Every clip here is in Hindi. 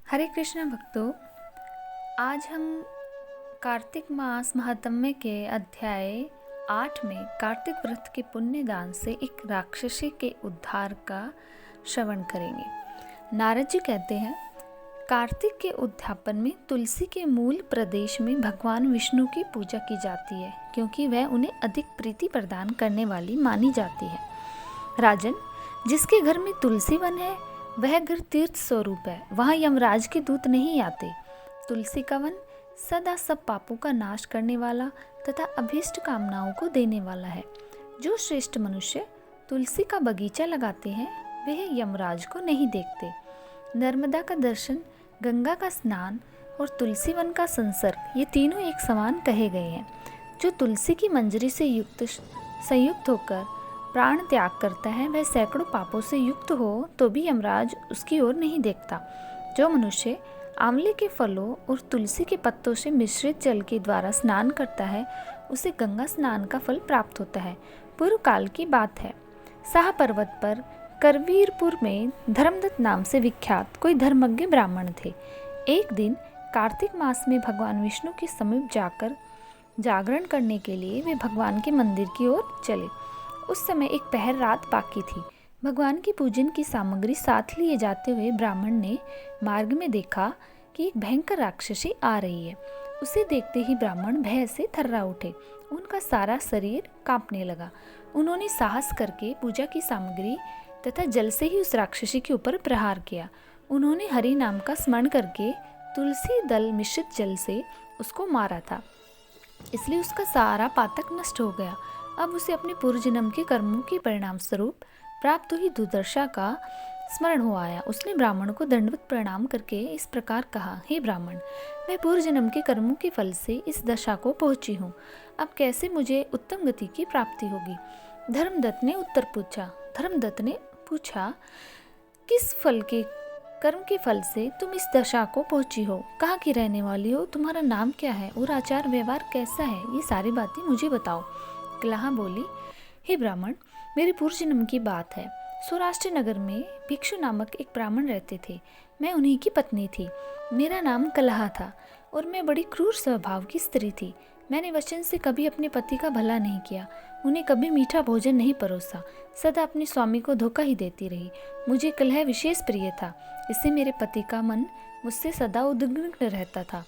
हरे कृष्णा भक्तों, आज हम कार्तिक मास महात्म्य के अध्याय 8 में कार्तिक व्रत के पुण्य दान से एक राक्षसी के उद्धार का श्रवण करेंगे। नारद जी कहते हैं, कार्तिक के उद्यापन में तुलसी के मूल प्रदेश में भगवान विष्णु की पूजा की जाती है, क्योंकि वह उन्हें अधिक प्रीति प्रदान करने वाली मानी जाती है। राजन, जिसके घर में तुलसी वन है वह घर तीर्थ स्वरूप है, वहाँ यमराज के दूत नहीं आते। तुलसी का वन सदा सब पापों का नाश करने वाला तथा अभीष्ट कामनाओं को देने वाला है। जो श्रेष्ठ मनुष्य तुलसी का बगीचा लगाते हैं वह यमराज को नहीं देखते। नर्मदा का दर्शन, गंगा का स्नान और तुलसी वन का संसर्ग, ये तीनों एक समान कहे गए हैं। जो तुलसी की मंजरी से संयुक्त होकर प्राण त्याग करता है वह सैकड़ों पापों से युक्त हो तो भी यमराज उसकी ओर नहीं देखता। जो मनुष्य आंवले के फलों और तुलसी के पत्तों से मिश्रित जल के द्वारा स्नान करता है उसे गंगा स्नान का फल प्राप्त होता है। पूर्व काल की बात है, साह पर्वत पर करवीरपुर में धर्मदत्त नाम से विख्यात कोई धर्मज्ञ ब्राह्मण थे। एक दिन कार्तिक मास में भगवान विष्णु के समीप जाकर जागरण करने के लिए वे भगवान के मंदिर की ओर चले। उस समय एक पहर रात बाकी थी। भगवान की पूजन की सामग्री साथ लिए जाते हुए ब्राह्मण ने मार्ग में देखा कि एक भयंकर राक्षसी आ रही है। उसे देखते ही ब्राह्मण भय से थर्रा उठे। उनका सारा शरीर कांपने लगा। उन्होंने साहस करके पूजा की सामग्री तथा जल से ही उस राक्षसी के ऊपर प्रहार किया। उन्होंने हरि नाम का स्मरण करके तुलसी दल मिश्रित जल से उसको मारा था, इसलिए उसका सारा पातक नष्ट हो गया। अब उसे अपने पूर्व जन्म के कर्मों के परिणाम स्वरूप प्राप्त हुई दुर्दशा का स्मरण हो आया। उसने ब्राह्मण को दंडवत प्रणाम करके इस प्रकार कहा, हे ब्राह्मण, मैं पूर्व जन्म के कर्मों के फल से इस दशा को पहुंची हूँ। अब कैसे मुझे उत्तम गति की प्राप्ति होगी? धर्मदत्त ने पूछा, किस फल के कर्म के फल से तुम इस दशा को पहुंची हो? कहाँ की रहने वाली हो? तुम्हारा नाम क्या है और आचार व्यवहार कैसा है? ये सारी बातें मुझे बताओ। कलहा बोली, हे ब्राह्मण, मेरे पूर्व जन्म की बात है। सौराष्ट्र नगर में भिक्षु नामक एक ब्राह्मण रहते थे। मैं उन्हीं की पत्नी थी। मेरा नाम कलहा था और मैं बड़ी क्रूर स्वभाव की स्त्री थी। मैंने वचन से कभी अपने पति का भला नहीं किया, उन्हें कभी मीठा भोजन नहीं परोसा, सदा अपने स्वामी को धोखा ही देती रही। मुझे कलह विशेष प्रिय था, इससे मेरे पति का मन मुझसे सदा उद्विग्न रहता था।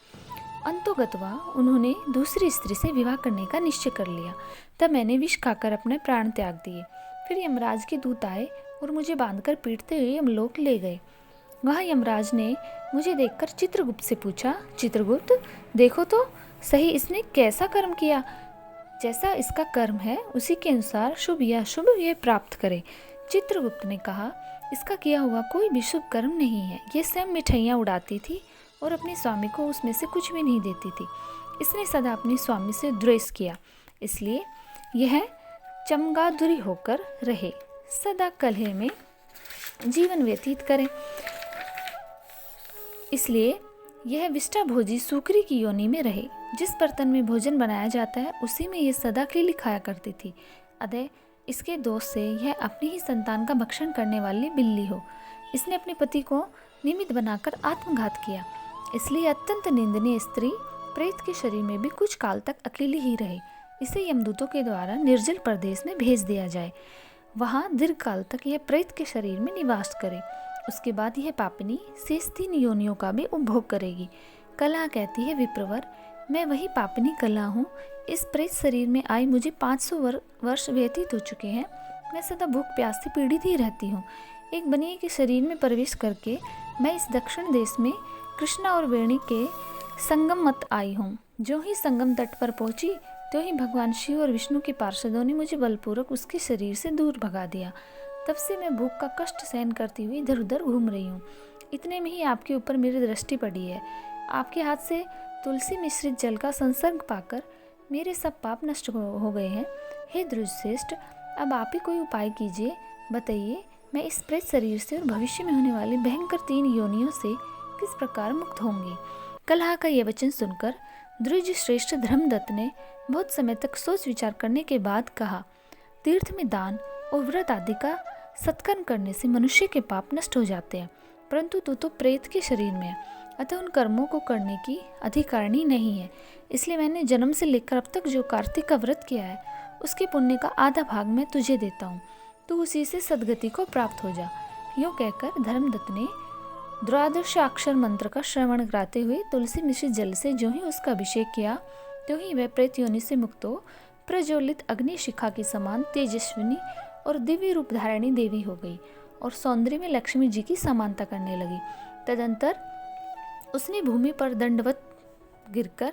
अंतोगतवा उन्होंने दूसरी स्त्री से विवाह करने का निश्चय कर लिया। तब मैंने विष खाकर अपने प्राण त्याग दिए। फिर यमराज के दूत आए और मुझे बांधकर पीटते हुए यमलोक ले गए। वहाँ यमराज ने मुझे देखकर चित्रगुप्त से पूछा, चित्रगुप्त, देखो तो सही इसने कैसा कर्म किया। जैसा इसका कर्म है उसी के अनुसार शुभ या अशुभ ये प्राप्त करे। चित्रगुप्त ने कहा, इसका किया हुआ कोई भी शुभ कर्म नहीं है। ये स्वयं मिठाइयाँ उड़ाती थी और अपने स्वामी को उसमें से कुछ भी नहीं देती थी। इसने सदा अपने स्वामी से द्वेष किया, इसलिए यह चमगादुरी होकर रहे, सदा कलह में जीवन व्यतीत करे। इसलिए यह विष्टा भोजी सूकरी की योनि में रहे। जिस बर्तन में भोजन बनाया जाता है उसी में यह सदा के लिए खाया करती थी। अतः इसके दोष से यह अपनी ही संतान का भक्षण करने वाली बिल्ली हो। इसने अपने पति को निमित्त बनाकर आत्मघात किया, इसलिए अत्यंत निंदनीय स्त्री प्रेत के शरीर में भी कुछ काल तक अकेली ही रहे। इसे यमदूतों के द्वारा निर्जल प्रदेश में भेज दिया जाए, वहाँ दीर्घ काल तक यह प्रेत के शरीर में निवास करे। उसके बाद यह पापिनी शेष 3 योनियों का भी उपभोग करेगी। कलहा कहती है, विप्रवर, मैं वही पापिनी कलहा हूँ। इस प्रेत शरीर में आई मुझे 500 वर्ष व्यतीत हो चुके हैं। मैं सदा भूख प्यास से पीड़ित ही रहती हूँ। एक बनिए के शरीर में प्रवेश करके मैं इस दक्षिण देश में कृष्णा और वेणी के संगम मत आई हूँ। जो ही संगम तट पर पहुंची तो ही भगवान शिव और विष्णु के पार्षदों ने मुझे बलपूर्वक उसके शरीर से दूर भगा दिया। तब से मैं भूख का कष्ट सहन करती हुई इधर उधर घूम रही हूँ। इतने में ही आपके ऊपर मेरी दृष्टि पड़ी है। आपके हाथ से तुलसी मिश्रित जल का संसर्ग पाकर मेरे सब पाप नष्ट हो गए हैं। हे द्रुजश्रेष्ठ, अब आप ही कोई उपाय कीजिए। बताइए, मैं इस प्रेत शरीर से और भविष्य में होने वाली भयंकर 3 योनियों से किस प्रकार मुक्त होंगी। कलहा का यह वचन सुनकर द्विज श्रेष्ठ धर्मदत्त ने बहुत समय तक सोच विचार करने के बाद कहा, तीर्थ में दान और व्रत आदि का सत्कर्म करने से मनुष्य के पाप नष्ट हो जाते हैं। परंतु तू तो प्रेत के शरीर में है, अतः उन कर्मों को करने की अधिकारिणी नहीं है। इसलिए मैंने जन्म से लेकर अब तक जो कार्तिक का व्रत किया है उसके पुण्य का आधा भाग मैं तुझे देता हूँ, तू उसी से सद्गति को प्राप्त हो जा। यूँ कहकर धर्मदत्त ने द्वादशाक्षर मंत्र का श्रवण कराते हुए तुलसी मिश्रित जल से जो ही उसका अभिषेक किया, त्यों ही वह प्रेत योनि से मुक्त हो प्रज्वलित अग्नि शिखा के समान तेजस्विनी और दिव्य रूप धारिणी देवी हो गई और सौंदर्य में लक्ष्मी जी की समानता करने लगी। तदंतर उसने भूमि पर दंडवत गिरकर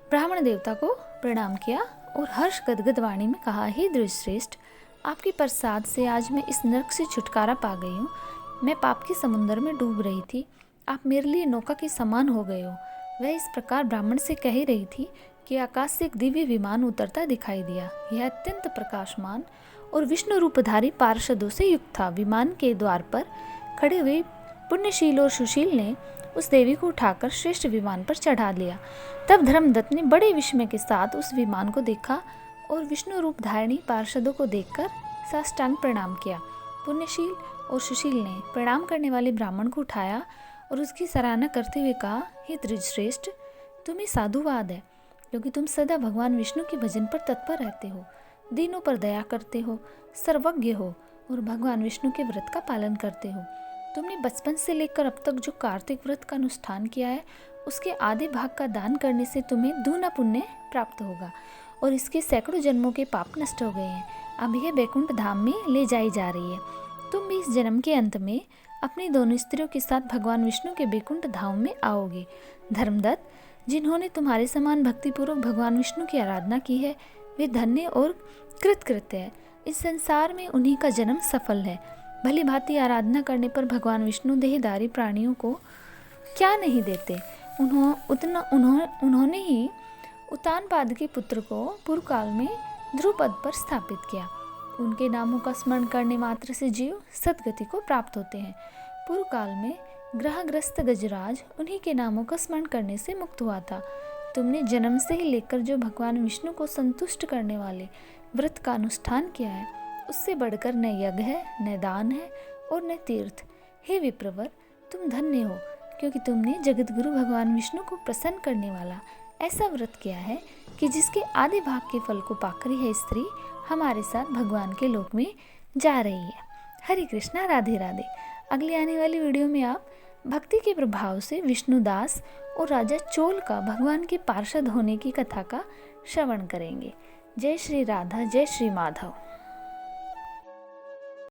ब्राह्मण देवता को प्रणाम किया और हर्ष गदगद वाणी में कहा, हे द्विजश्रेष्ठ, आपके प्रसाद से आज मैं इस नरक से छुटकारा पा गई हूँ। मैं पाप के समुद्र में डूब रही थी, आप मेरे लिए नौका के समान हो गए हो। वह इस प्रकार ब्राह्मण से कह रही थी कि आकाश से एक दिव्य विमान उतरता दिखाई दिया। यह अत्यंत प्रकाशमान और विष्णु रूपधारी पार्षदों से युक्त था। विमान के द्वार पर खड़े हुए पुण्यशील और सुशील ने उस देवी को उठाकर श्रेष्ठ विमान पर चढ़ा लिया। तब धर्मदत्त ने बड़े विस्मय के साथ उस विमान को देखा और विष्णु रूप धारिणी पार्षदों को देखकर साष्टांग प्रणाम किया। पुण्यशील और सुशील ने प्रणाम करने वाले ब्राह्मण को उठाया और उसकी सराहना करते हुए कहा, हे द्विजश्रेष्ठ, तुम्हें साधुवाद है, क्योंकि तुम सदा भगवान विष्णु के भजन पर तत्पर रहते हो, दीनों पर दया करते हो, सर्वज्ञ हो और भगवान विष्णु के व्रत का पालन करते हो। तुमने बचपन से लेकर अब तक जो कार्तिक व्रत का अनुष्ठान किया है उसके आधे भाग का दान करने से तुम्हें दूना पुण्य प्राप्त होगा और इसके सैकड़ों जन्मों के पाप नष्ट हो गए हैं। अब यह बैकुंठ धाम में ले जाई जा रही है। तुम भी इस जन्म के अंत में अपनी दोनों स्त्रियों के साथ भगवान विष्णु के बैकुंठ धाम में आओगे। धर्मदत्त, जिन्होंने तुम्हारे समान भक्तिपूर्वक भगवान विष्णु की आराधना की है वे धन्य और कृतकृत्य है। इस संसार में उन्हीं का जन्म सफल है। भली भांति आराधना करने पर भगवान विष्णु देहधारी प्राणियों को क्या नहीं देते। उन्होंने ही उत्तानपाद के पुत्र को पूर्व काल में ध्रुव पद पर स्थापित किया। उनके नामों का स्मरण करने मात्र से जीव सद्गति को प्राप्त होते हैं। पूर्व काल में ग्रहग्रस्त गजराज उन्हीं के नामों का स्मरण करने से मुक्त हुआ था। तुमने जन्म से ही लेकर जो भगवान विष्णु को संतुष्ट करने वाले व्रत का अनुष्ठान किया है उससे बढ़कर न यज्ञ है, न दान है और न तीर्थ। हे विप्रवर, तुम धन्य हो, क्योंकि तुमने जगतगुरु भगवान विष्णु को प्रसन्न करने वाला ऐसा व्रत किया है कि जिसके आधे भाग के फल को पाकर यह स्त्री हमारे साथ भगवान के लोक में जा रही है। हरे कृष्णा, राधे राधे। अगली आने वाली वीडियो में आप भक्ति के प्रभाव से विष्णुदास और राजा चोल का भगवान के पार्षद होने की कथा का श्रवण करेंगे। जय श्री राधा, जय श्री माधव।